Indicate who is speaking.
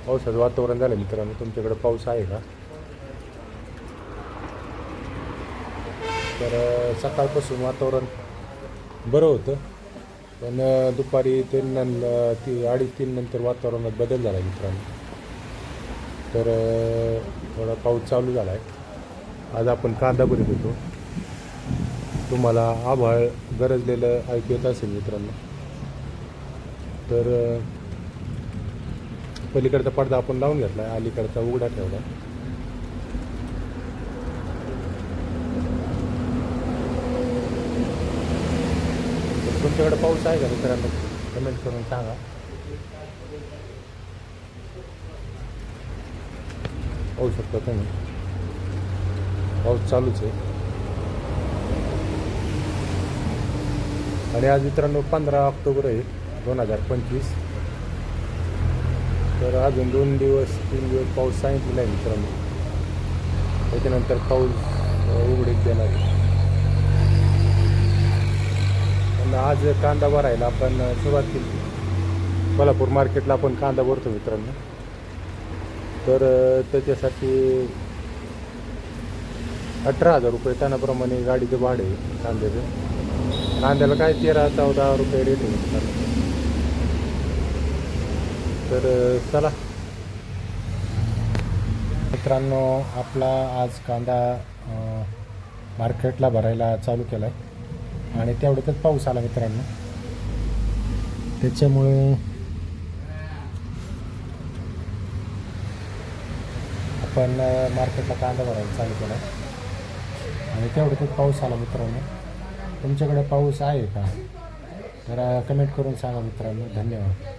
Speaker 1: पावसाचं वातावरण झालं मित्रांनो. तुमच्याकडे पाऊस आहे का? तर सकाळपासून वातावरण बरं होतं, पण दुपारी 2:30 नंतर वातावरणात बदल झाला मित्रांनो. तर थोडा पाऊस चालू झाला आहे. आज आपण कांदा भरीत होतो. तुम्हाला आभाळ गरजलेलं ऐकू येत असेल मित्रांनो. तर पलीकडचा पडदा आपण लावून घेतला आहे, अलीकडचा उघडा ठेवला. तुमच्याकडे पाऊस आहे का मित्रांनो? कमेंट करून सांगा. पाहू शकता तुम्ही, पाऊस चालूच आहे. आणि आज मित्रांनो 15 ऑक्टोबर आहे 2025. तर अजून 3 दिवस पाऊस सांगितलेला आहे मित्रांनो. त्याच्यानंतर पाऊस उघडीक देणार आहे. पण आज कांदा भरायला आपण सुरुवात केली. कोल्हापूर मार्केटला आपण कांदा भरतो मित्रांनो. तर त्याच्यासाठी 18,000 रुपये टनाप्रमाणे गाडीचं भाडं आहे कांद्याचं. कांद्याला काय 13-14 रुपये रेट आहे मित्रांनो. तर चला मित्रांनो, आपला आज कांदा मार्केटला भरायला चालू केला आहे आणि तेवढ्यातच पाऊस आला मित्रांनो. त्याच्यामुळे आपण मार्केटला कांदा भरायला चालू केला आणि तेवढ्यातच पाऊस आला मित्रांनो. तुमच्याकडे पाऊस आहे का? तर कमेंट करून सांगा मित्रांनो. धन्यवाद.